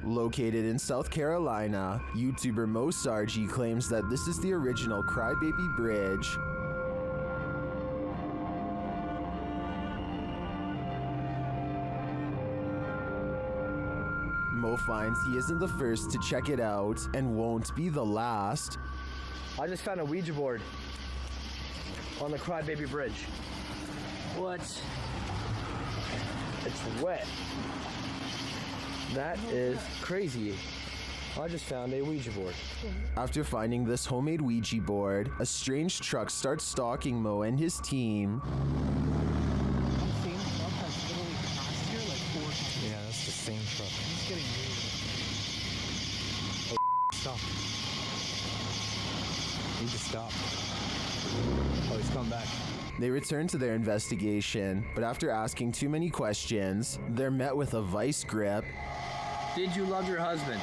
Located in South Carolina, YouTuber Mo Sargi claims that this is the original Crybaby Bridge. Mo finds he isn't the first to check it out and won't be the last. I just found a Ouija board on the Crybaby Bridge. What? It's wet. That is crazy. I just found a Ouija board. After finding this homemade Ouija board, a strange truck starts stalking Mo and his team. Yeah, that's the same truck. It's getting weird. Oh, stop. Need to stop. Oh, he's coming back. They return to their investigation, but after asking too many questions, they're met with a vice grip. Did you love your husband?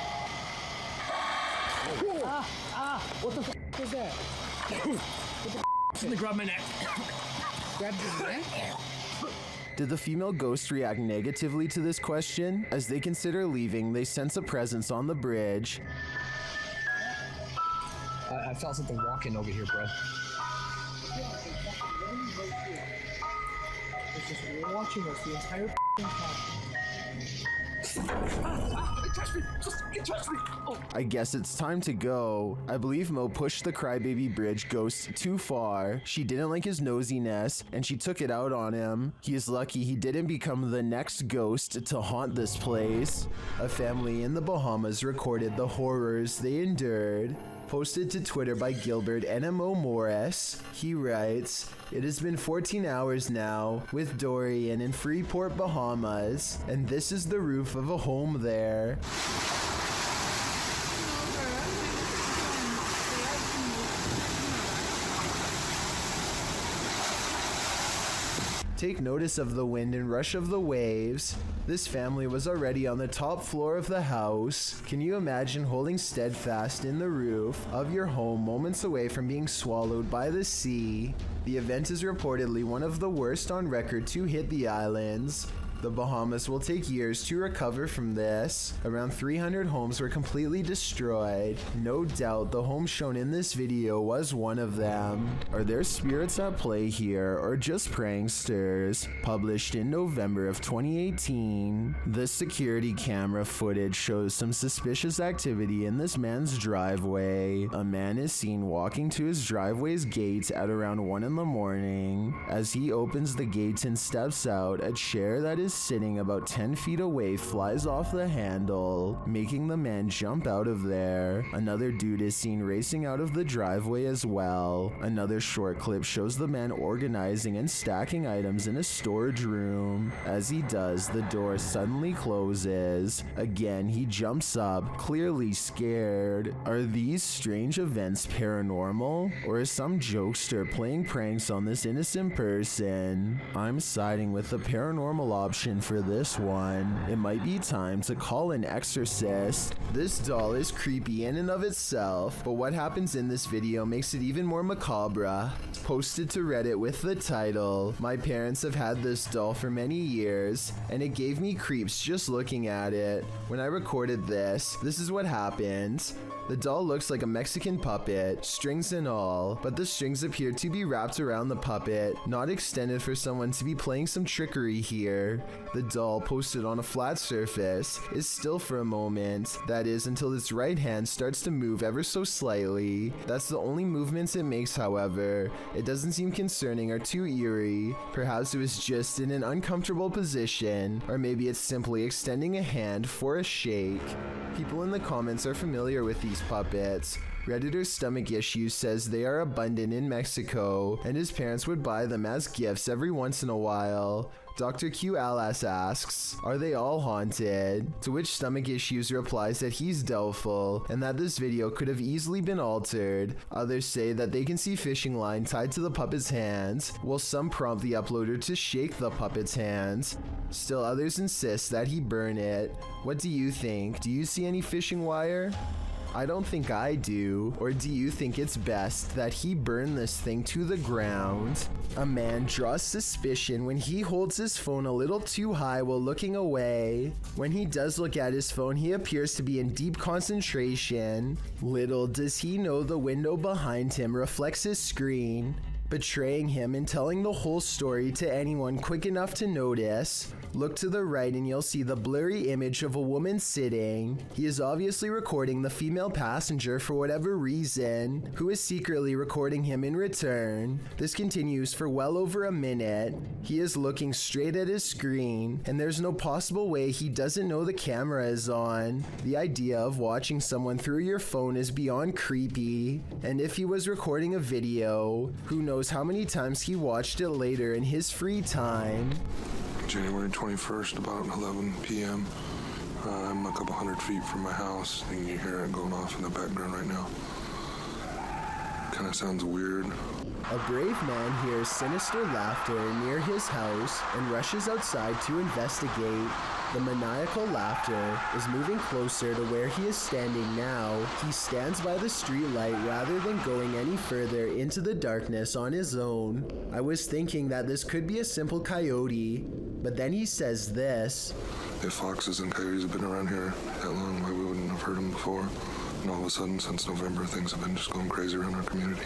What the f was that? What the f Something grabbed my neck. grabbed your neck? Did the female ghost react negatively to this question? As they consider leaving, they sense a presence on the bridge. I felt something walking over here, bro. It's just watching us the entire time. It touched me! It touched me! Oh. I guess it's time to go. I believe Mo pushed the Crybaby Bridge ghost too far. She didn't like his nosiness, and she took it out on him. He is lucky he didn't become the next ghost to haunt this place. A family in the Bahamas recorded the horrors they endured. Posted to Twitter by Gilbert NMO Morris. He writes, "It has been 14 hours now with Dorian in Freeport, Bahamas, and this is the roof of a home there." Take notice of the wind and rush of the waves. This family was already on the top floor of the house. Can you imagine holding steadfast in the roof of your home moments away from being swallowed by the sea? The event is reportedly one of the worst on record to hit the islands. The Bahamas will take years to recover from this. Around 300 homes were completely destroyed. No doubt the home shown in this video was one of them. Are there spirits at play here or just pranksters? Published in November of 2018. The security camera footage shows some suspicious activity in this man's driveway. A man is seen walking to his driveway's gate at around 1 in the morning. As he opens the gate and steps out, a chair that is sitting about 10 feet away flies off the handle, making the man jump out of there. Another dude is seen racing out of the driveway as well. Another short clip shows the man organizing and stacking items in a storage room. As he does, the door suddenly closes. Again, he jumps up, clearly scared. Are these strange events paranormal? Or is some jokester playing pranks on this innocent person? I'm siding with the paranormal option for this one. It might be time to call an exorcist. This doll is creepy in and of itself, but what happens in this video makes it even more macabre. Posted to Reddit with the title, "My parents have had this doll for many years, and it gave me creeps just looking at it. When I recorded this is what happened. The doll looks like a Mexican puppet, strings and all, but the strings appear to be wrapped around the puppet, not extended for someone to be playing some trickery here. The doll, posted on a flat surface, is still for a moment, that is until its right hand starts to move ever so slightly. That's the only movements it makes, however. It doesn't seem concerning or too eerie. Perhaps it was just in an uncomfortable position, or maybe it's simply extending a hand for a shake." People in the comments are familiar with these puppets. Redditor Stomach Issues says they are abundant in Mexico, and his parents would buy them as gifts every once in a while. Dr. Q Alas asks, "Are they all haunted?" To which Stomach Issues replies that he's doubtful, and that this video could have easily been altered. Others say that they can see fishing line tied to the puppet's hands, while some prompt the uploader to shake the puppet's hands. Still others insist that he burn it. What do you think? Do you see any fishing wire? I don't think I do. Or do you think it's best that he burn this thing to the ground? A man draws suspicion when he holds his phone a little too high while looking away. When he does look at his phone, he appears to be in deep concentration. Little does he know the window behind him reflects his screen, betraying him and telling the whole story to anyone quick enough to notice. Look to the right and you'll see the blurry image of a woman sitting. He is obviously recording the female passenger for whatever reason, who is secretly recording him in return. This continues for well over a minute. He is looking straight at his screen, and there's no possible way he doesn't know the camera is on. The idea of watching someone through your phone is beyond creepy, and if he was recording a video, who knows how many times he watched it later in his free time. January 21st, about 11 p.m. I'm a couple hundred feet from my house, and you hear it going off in the background right now. Kind of sounds weird. A brave man hears sinister laughter near his house and rushes outside to investigate. The maniacal laughter is moving closer to where he is standing now. He stands by the street light rather than going any further into the darkness on his own. I was thinking that this could be a simple coyote, but then he says this. If foxes and coyotes have been around here that long, why we wouldn't have heard them before? And all of a sudden, since November, things have been just going crazy around our community.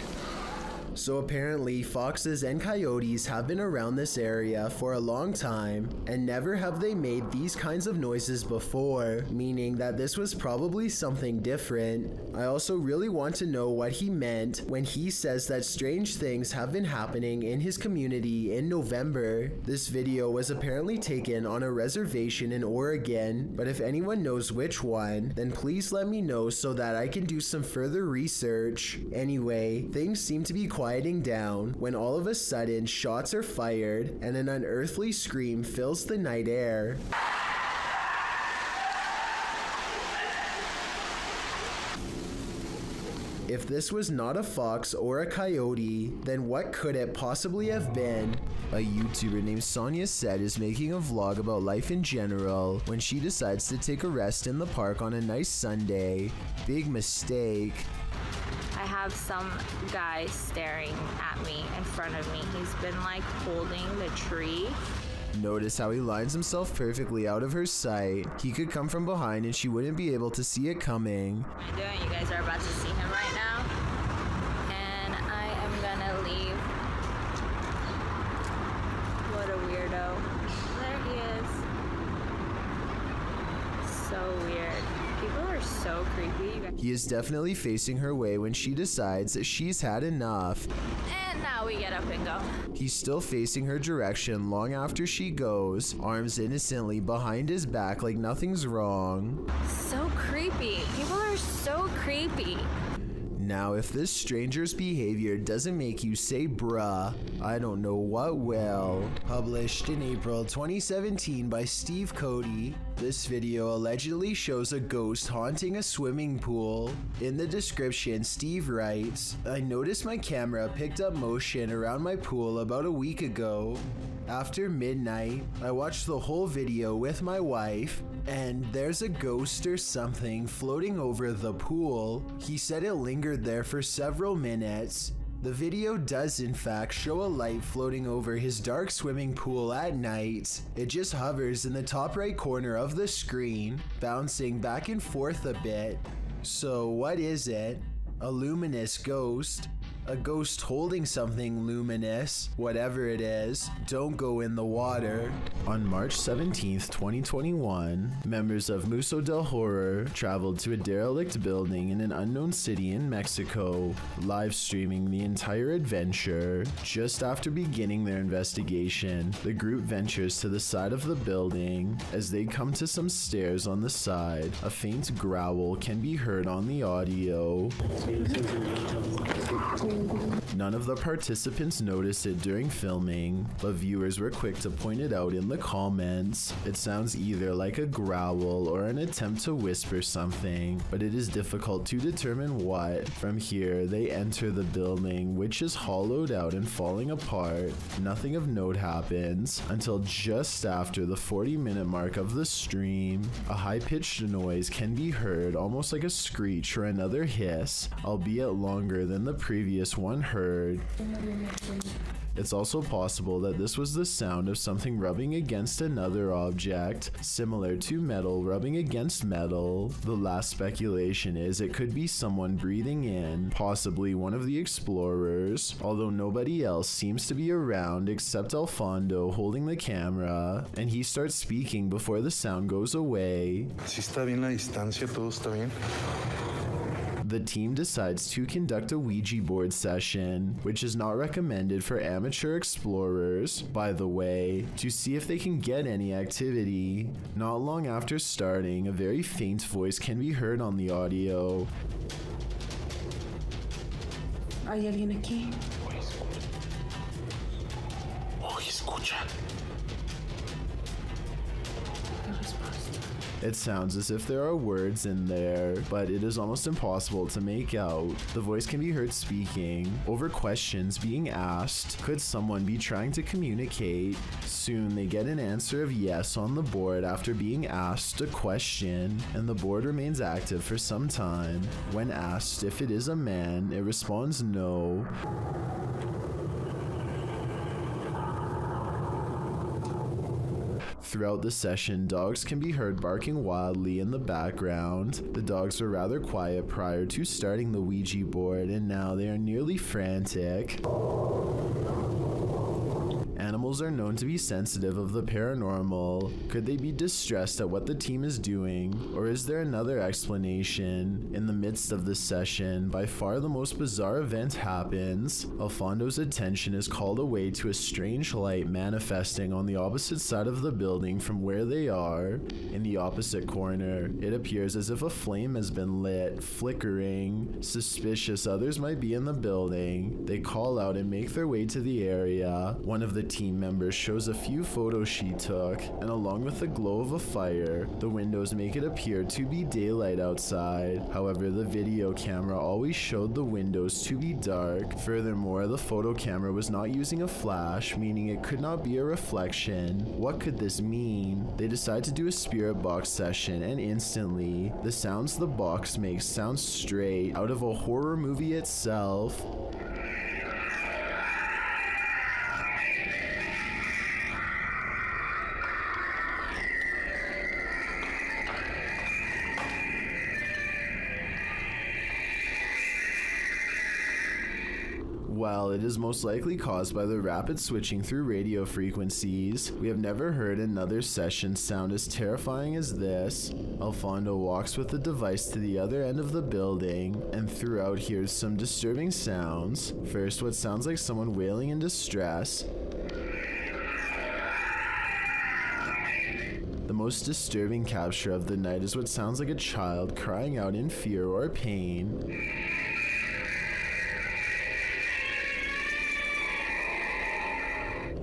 So apparently foxes and coyotes have been around this area for a long time, and never have they made these kinds of noises before, meaning that this was probably something different. I also really want to know what he meant when he says that strange things have been happening in his community in November. This video was apparently taken on a reservation in Oregon, but if anyone knows which one, then please let me know so that I can do some further research. Anyway, things seem to be quieting down when all of a sudden shots are fired and an unearthly scream fills the night air. If this was not a fox or a coyote, then what could it possibly have been? A YouTuber named Sonia Said is making a vlog about life in general when she decides to take a rest in the park on a nice Sunday. Big mistake. I have some guy staring at me in front of me. He's been like holding the tree. Notice how he lines himself perfectly out of her sight. He could come from behind and she wouldn't be able to see it coming. What am I doing? You guys are about to see him right now. And I am gonna leave. What a weirdo. There he is. So weird. People are so creepy. He is definitely facing her way when she decides that she's had enough. And now we get up and go. He's still facing her direction long after she goes, arms innocently behind his back like nothing's wrong. So creepy. People are so creepy. Now, if this stranger's behavior doesn't make you say bruh, I don't know what will. Published in April 2017 by Steve Cody, this video allegedly shows a ghost haunting a swimming pool. In the description, Steve writes, I noticed my camera picked up motion around my pool about a week ago. After midnight, I watched the whole video with my wife, and there's a ghost or something floating over the pool. He said it lingered there for several minutes. The video does in fact show a light floating over his dark swimming pool at night. It just hovers in the top right corner of the screen, bouncing back and forth a bit. So what is it? A luminous ghost? A ghost holding something luminous, whatever it is. Don't go in the water. On March 17th, 2021, members of Museo del Horror traveled to a derelict building in an unknown city in Mexico, live streaming the entire adventure. Just after beginning their investigation, the group ventures to the side of the building. As they come to some stairs on the side, a faint growl can be heard on the audio. None of the participants noticed it during filming, but viewers were quick to point it out in the comments. It sounds either like a growl or an attempt to whisper something, but it is difficult to determine what. From here, they enter the building, which is hollowed out and falling apart. Nothing of note happens until just after the 40-minute mark of the stream. A high-pitched noise can be heard, almost like a screech or another hiss, albeit longer than the previous one heard. It's also possible that this was the sound of something rubbing against another object, similar to metal rubbing against metal. The last speculation is it could be someone breathing in, possibly one of the explorers, although nobody else seems to be around except Alfondo holding the camera, and he starts speaking before the sound goes away. Si está bien la distancia, todo está bien. The team decides to conduct a Ouija board session, which is not recommended for amateur explorers, by the way, to see if they can get any activity. Not long after starting, a very faint voice can be heard on the audio. ¿Hay alguien aquí? Oh, escucha. It sounds as if there are words in there, but it is almost impossible to make out. The voice can be heard speaking over questions being asked. Could someone be trying to communicate? Soon they get an answer of yes on the board after being asked a question, and the board remains active for some time. When asked if it is a man, it responds no. Throughout the session, dogs can be heard barking wildly in the background. The dogs were rather quiet prior to starting the Ouija board, and now they are nearly frantic. Animals are known to be sensitive of the paranormal. Could they be distressed at what the team is doing? Or is there another explanation? In the midst of this session, by far the most bizarre event happens. Alfondo's attention is called away to a strange light manifesting on the opposite side of the building from where they are. In the opposite corner, it appears as if a flame has been lit, flickering. Suspicious others might be in the building. They call out and make their way to the area. One of the team members shows a few photos she took, and along with the glow of a fire, the windows make it appear to be daylight outside. However, the video camera always showed the windows to be dark. Furthermore, the photo camera was not using a flash, meaning it could not be a reflection. What could this mean? They decide to do a spirit box session, and instantly, the sounds the box makes sound straight out of a horror movie itself. While it is most likely caused by the rapid switching through radio frequencies, we have never heard another session sound as terrifying as this. Alfondo walks with the device to the other end of the building, and throughout hears some disturbing sounds. First, what sounds like someone wailing in distress. The most disturbing capture of the night is what sounds like a child crying out in fear or pain.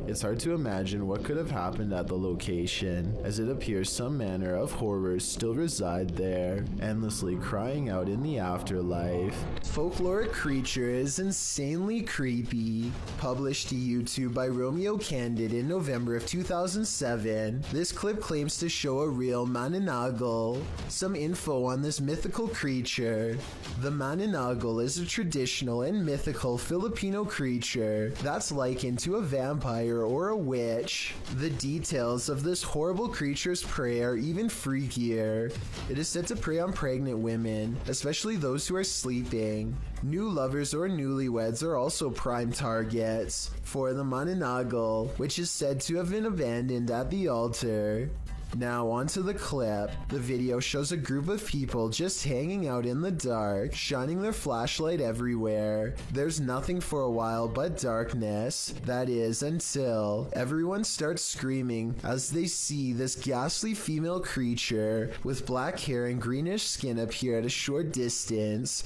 It's hard to imagine what could have happened at the location, as it appears some manner of horrors still reside there, endlessly crying out in the afterlife. Folklore Creature is insanely creepy. Published to YouTube by Romeo Candid in November of 2007, this clip claims to show a real mananagal. Some info on this mythical creature. The mananagal is a traditional and mythical Filipino creature that's likened to a vampire or a witch. The details of this horrible creature's prey are even freakier. It is said to prey on pregnant women, especially those who are sleeping. New lovers or newlyweds are also prime targets for the mananagal, which is said to have been abandoned at the altar. Now onto the clip. The video shows a group of people just hanging out in the dark, shining their flashlight everywhere. There's nothing for a while but darkness. That is, until everyone starts screaming as they see this ghastly female creature with black hair and greenish skin appear at a short distance.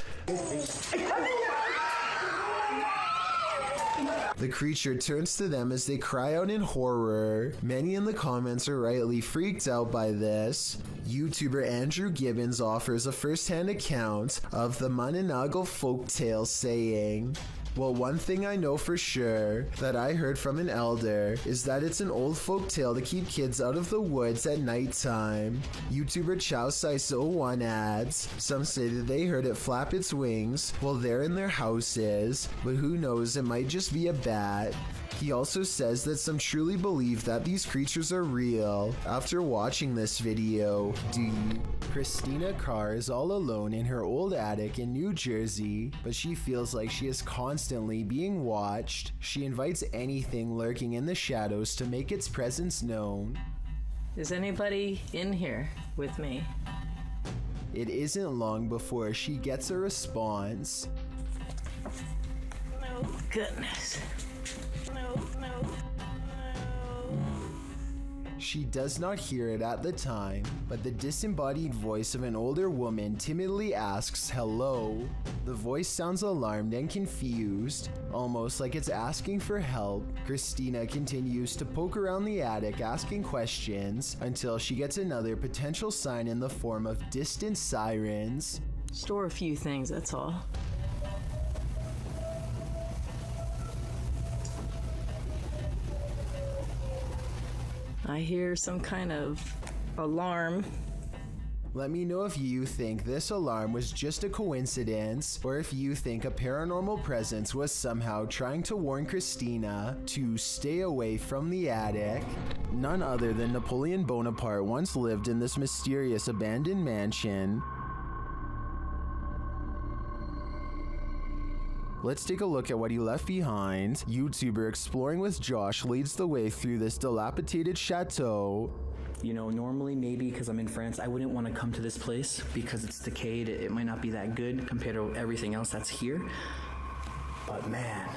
The creature turns to them as they cry out in horror. Many in the comments are rightly freaked out by this. YouTuber Andrew Gibbons offers a first-hand account of the Mananago folktale, saying, "Well, one thing I know for sure that I heard from an elder is that it's an old folk tale to keep kids out of the woods at nighttime." YouTuber Chowsice01 adds, "Some say that they heard it flap its wings while they're in their houses, but who knows, it might just be a bat." He also says that some truly believe that these creatures are real. After watching this video, do you? Christina Carr is all alone in her old attic in New Jersey, but she feels like she is constantly being watched. She invites anything lurking in the shadows to make its presence known. Is anybody in here with me? It isn't long before she gets a response. Oh, goodness. No. She does not hear it at the time, but the disembodied voice of an older woman timidly asks hello. The voice sounds alarmed and confused, almost like it's asking for help. Christina continues to poke around the attic asking questions until she gets another potential sign in the form of distant sirens. Store a few things, that's all. I hear some kind of alarm. Let me know if you think this alarm was just a coincidence, or if you think a paranormal presence was somehow trying to warn Christina to stay away from the attic. None other than Napoleon Bonaparte once lived in this mysterious abandoned mansion. Let's take a look at what he left behind. YouTuber Exploring with Josh leads the way through this dilapidated chateau. You know, normally maybe because I'm in France, I wouldn't want to come to this place because it's decayed. It might not be that good compared to everything else that's here. But man,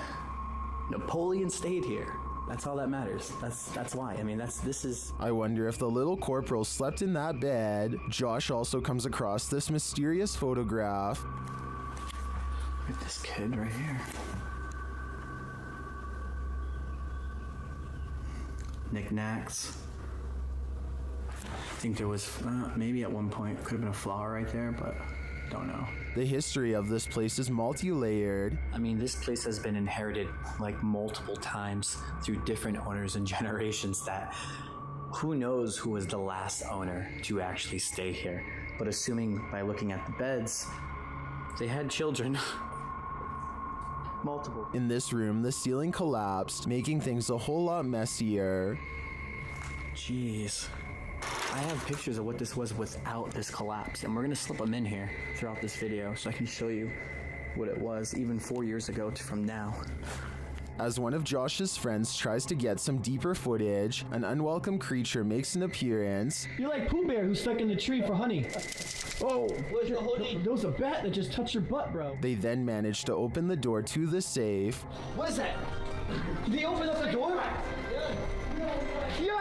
Napoleon stayed here. That's all that matters. That's why. I mean, this is... I wonder if the little corporal slept in that bed. Josh also comes across this mysterious photograph. Look at this kid right here. Knickknacks. I think there was, maybe at one point, could have been a flower right there, but don't know. The history of this place is multi-layered. I mean, this place has been inherited like multiple times through different owners and generations that who knows who was the last owner to actually stay here. But assuming by looking at the beds, they had children. Multiple. In this room, the ceiling collapsed, making things a whole lot messier. Jeez. I have pictures of what this was without this collapse, and we're gonna slip them in here throughout this video so I can show you what it was even 4 years ago from now. As one of Josh's friends tries to get some deeper footage, an unwelcome creature makes an appearance. You're like Pooh Bear who's stuck in the tree for honey. Oh, there was a bat that just touched your butt, bro. They then manage to open the door to the safe. What is that? Did he open up the door? Yo!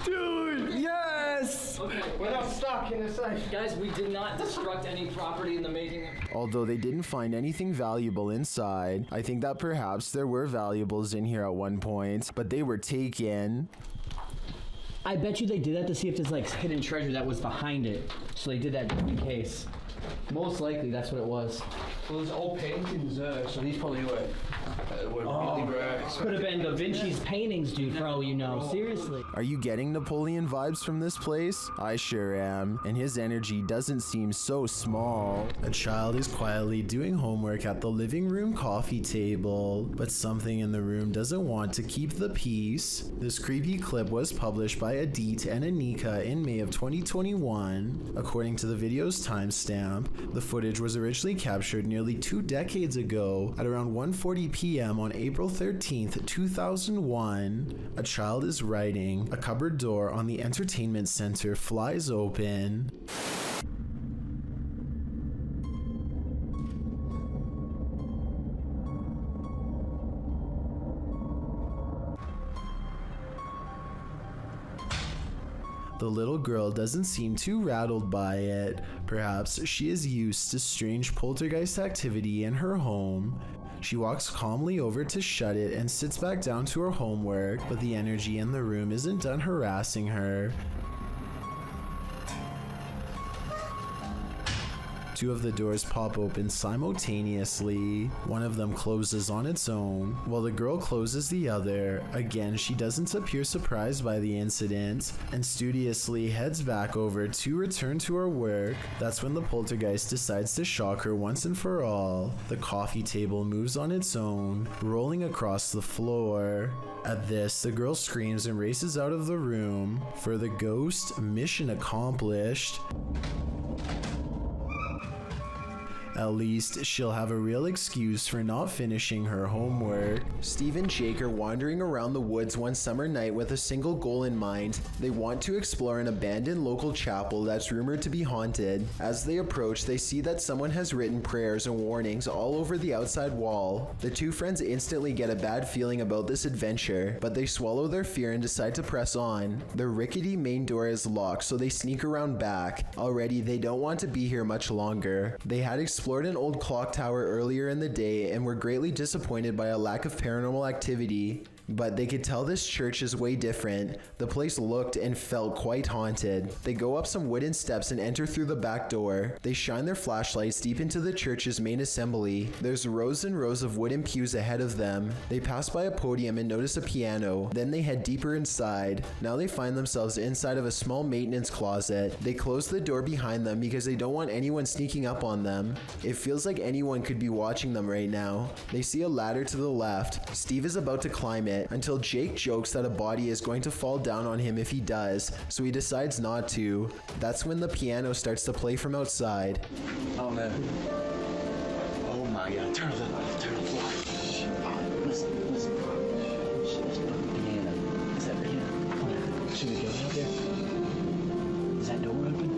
Dude, yes! Okay, we're not stuck in the safe. Guys, we did not destruct any property in the making. Although they didn't find anything valuable inside, I think that perhaps there were valuables in here at one point, but they were taken. I bet you they did that to see if there's like hidden treasure that was behind it. So they did that just in case. Most likely that's what it was. Well, there's old paintings there, so these probably were really rare. Could have been Da Vinci's paintings, dude, for all you know. Seriously. Are you getting Napoleon vibes from this place? I sure am, and his energy doesn't seem so small. A child is quietly doing homework at the living room coffee table, but something in the room doesn't want to keep the peace. This creepy clip was published by Adit and Anika in May of 2021. According to the video's timestamp, the footage was originally captured nearly 2 decades ago at around 1:40 p.m. on April 13th, 2001. A child is writing. A cupboard door on the entertainment center flies open. The little girl doesn't seem too rattled by it. Perhaps she is used to strange poltergeist activity in her home. She walks calmly over to shut it and sits back down to her homework, but the energy in the room isn't done harassing her. Two of the doors pop open simultaneously. One of them closes on its own, while the girl closes the other. Again, she doesn't appear surprised by the incident, and studiously heads back over to return to her work. That's when the poltergeist decides to shock her once and for all. The coffee table moves on its own, rolling across the floor. At this, the girl screams and races out of the room. For the ghost, mission accomplished. At least she'll have a real excuse for not finishing her homework. Steve and Jake are wandering around the woods one summer night with a single goal in mind. They want to explore an abandoned local chapel that's rumored to be haunted. As they approach, they see that someone has written prayers and warnings all over the outside wall. The two friends instantly get a bad feeling about this adventure, but they swallow their fear and decide to press on. The rickety main door is locked, so they sneak around back. Already, they don't want to be here much longer. They had explored an old clock tower earlier in the day and were greatly disappointed by a lack of paranormal activity. But they could tell this church is way different. The place looked and felt quite haunted. They go up some wooden steps and enter through the back door. They shine their flashlights deep into the church's main assembly. There's rows and rows of wooden pews ahead of them. They pass by a podium and notice a piano. Then they head deeper inside. Now they find themselves inside of a small maintenance closet. They close the door behind them because they don't want anyone sneaking up on them. It feels like anyone could be watching them right now. They see a ladder to the left. Steve is about to climb it, until Jake jokes that a body is going to fall down on him if he does, so he decides not to. That's when the piano starts to play from outside. Oh man. Oh my god. Turn off the light. Turn off the light. Listen. Piano. Is that piano? Come on. See the door out there? Is that door open?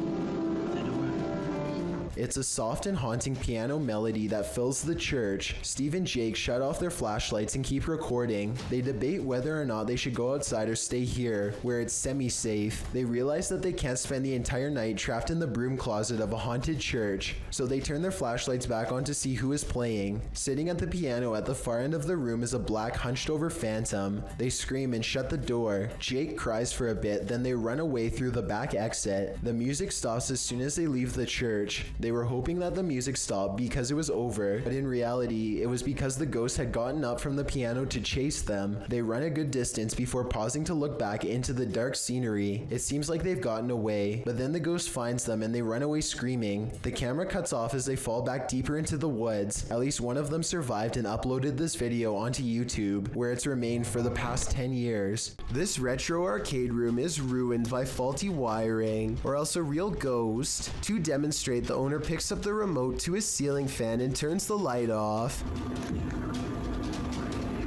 It's a soft and haunting piano melody that fills the church. Steve and Jake shut off their flashlights and keep recording. They debate whether or not they should go outside or stay here, where it's semi-safe. They realize that they can't spend the entire night trapped in the broom closet of a haunted church, so they turn their flashlights back on to see who is playing. Sitting at the piano at the far end of the room is a black hunched-over phantom. They scream and shut the door. Jake cries for a bit, then they run away through the back exit. The music stops as soon as they leave the church. They were hoping that the music stopped because it was over, but in reality, it was because the ghost had gotten up from the piano to chase them. They run a good distance before pausing to look back into the dark scenery. It seems like they've gotten away, but then the ghost finds them and they run away screaming. The camera cuts off as they fall back deeper into the woods. At least one of them survived and uploaded this video onto YouTube, where it's remained for the past 10 years. This retro arcade room is ruined by faulty wiring, or else a real ghost. To demonstrate, the owner picks up the remote to his ceiling fan and turns the light off.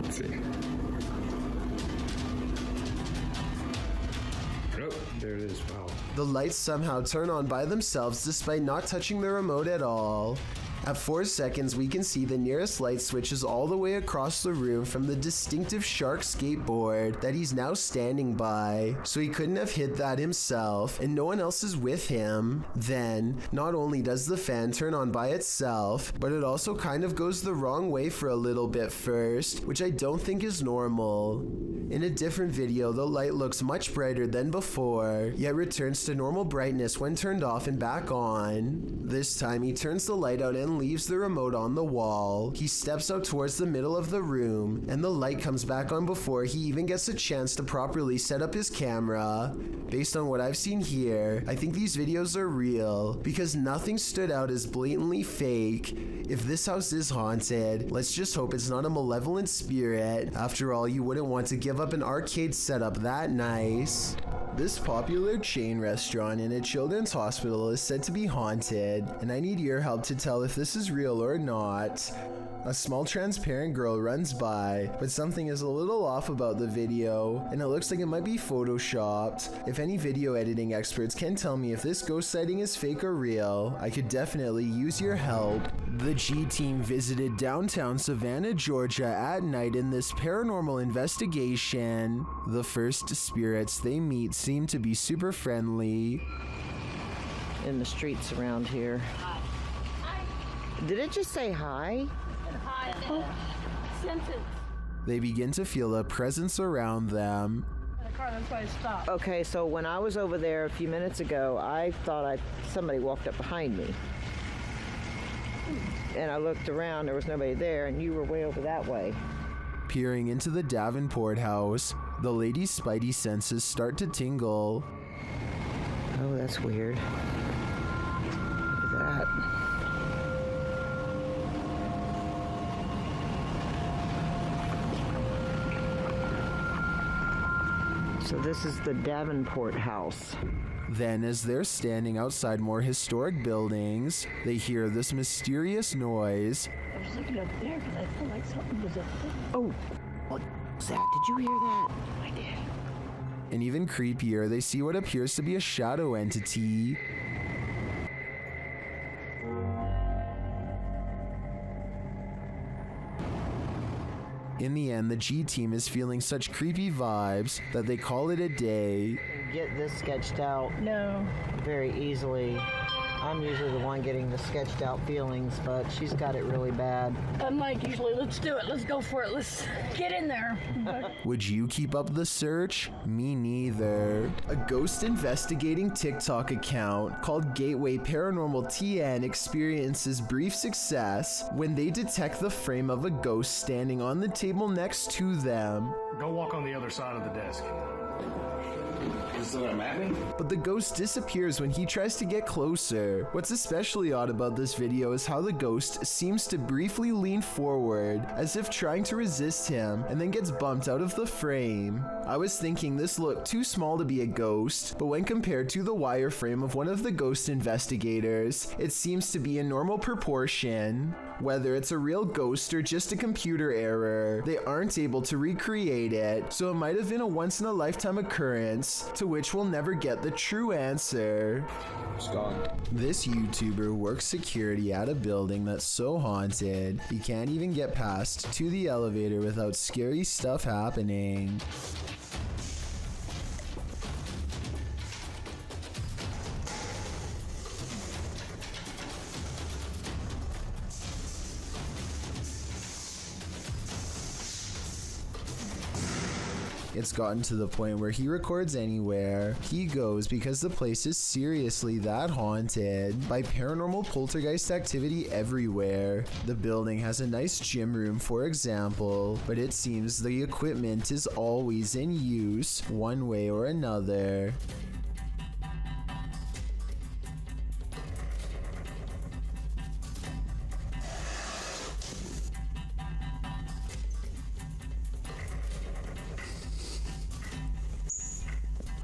Let's see. Oh, there it is. Wow. The lights somehow turn on by themselves despite not touching the remote at all. At 4 seconds, we can see the nearest light switches all the way across the room from the distinctive shark skateboard that he's now standing by, so he couldn't have hit that himself, and no one else is with him. Then, not only does the fan turn on by itself, but it also kind of goes the wrong way for a little bit first, which I don't think is normal. In a different video, the light looks much brighter than before, yet returns to normal brightness when turned off and back on. This time, he turns the light out and leaves the remote on the wall. He steps out towards the middle of the room, and the light comes back on before he even gets a chance to properly set up his camera. Based on what I've seen here, I think these videos are real, because nothing stood out as blatantly fake. If this house is haunted, let's just hope it's not a malevolent spirit. After all, you wouldn't want to give up an arcade setup that nice. This popular chain restaurant in a children's hospital is said to be haunted, and I need your help to tell if this is real or not. A small transparent girl runs by, but something is a little off about the video, and it looks like it might be photoshopped. If any video editing experts can tell me if this ghost sighting is fake or real, I could definitely use your help. The G team visited downtown Savannah, Georgia at night in this paranormal investigation. The first spirits they meet seem to be super friendly. In the streets around here. Did it just say hi? They begin to feel a presence around them. Okay, so when I was over there a few minutes ago, I thought somebody walked up behind me. And I looked around, there was nobody there, and you were way over that way. Peering into the Davenport house, the lady's spidey senses start to tingle. Oh, that's weird. Look at that. So this is the Davenport house. Then, as they're standing outside more historic buildings, they hear this mysterious noise. I was looking up there because I felt like something was up there. Oh, what was that? Did you hear that? I did. And even creepier, they see what appears to be a shadow entity. In the end, the G team is feeling such creepy vibes that they call it a day. Get this sketched out. No. Very easily. I'm usually the one getting the sketched out feelings, but she's got it really bad. I'm like, usually, let's do it. Let's go for it. Let's get in there. Would you keep up the search? Me neither. A ghost investigating TikTok account called Gateway Paranormal TN experiences brief success when they detect the frame of a ghost standing on the table next to them. Go walk on the other side of the desk. But the ghost disappears when he tries to get closer. What's especially odd about this video is how the ghost seems to briefly lean forward, as if trying to resist him, and then gets bumped out of the frame. I was thinking this looked too small to be a ghost, but when compared to the wireframe of one of the ghost investigators, it seems to be a normal proportion. Whether it's a real ghost or just a computer error, they aren't able to recreate it, so it might have been a once-in-a-lifetime occurrence, to which we'll never get the true answer. It's gone. This YouTuber works security at a building that's so haunted, he can't even get past to the elevator without scary stuff happening. It's gotten to the point where he records anywhere he goes because the place is seriously that haunted by paranormal poltergeist activity everywhere. The building has a nice gym room, for example, but it seems the equipment is always in use one way or another.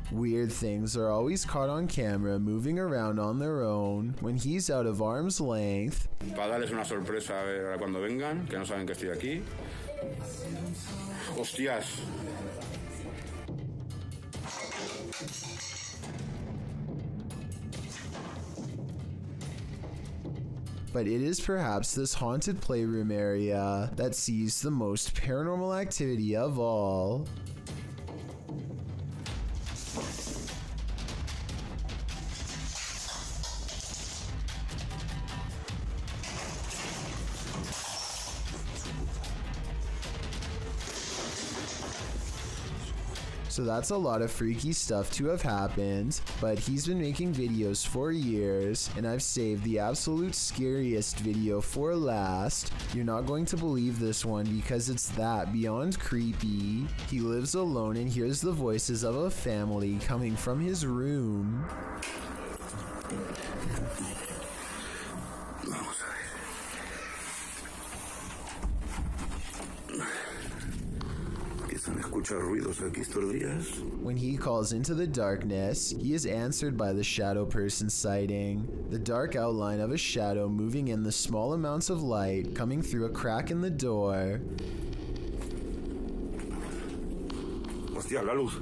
Weird things are always caught on camera moving around on their own when he's out of arm's length. Para darles una sorpresa a cuando vengan, que no saben que estoy aquí. Hostias. But it is perhaps this haunted playroom area that sees the most paranormal activity of all. So that's a lot of freaky stuff to have happened, but he's been making videos for years, and I've saved the absolute scariest video for last. You're not going to believe this one because it's that beyond creepy. He lives alone and hears the voices of a family coming from his room. ¿Han escuchado ruidos aquí estos días? When he calls into the darkness, he is answered by the shadow person sighting. The dark outline of a shadow moving in the small amounts of light coming through a crack in the door. Hostia, la luz.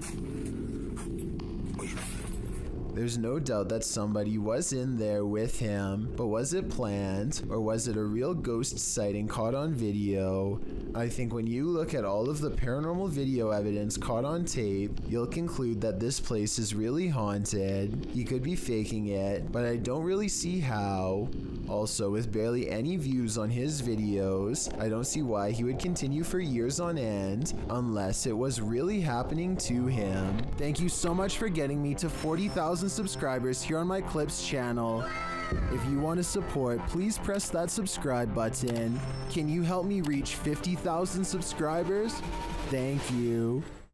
There's no doubt that somebody was in there with him, but was it planned, or was it a real ghost sighting caught on video? I think when you look at all of the paranormal video evidence caught on tape, you'll conclude that this place is really haunted. He could be faking it, but I don't really see how. Also, with barely any views on his videos, I don't see why he would continue for years on end, unless it was really happening to him. Thank you so much for getting me to 40,000 subscribers here on my Clips channel. If you want to support, please press that subscribe button. Can you help me reach 50,000 subscribers? Thank you.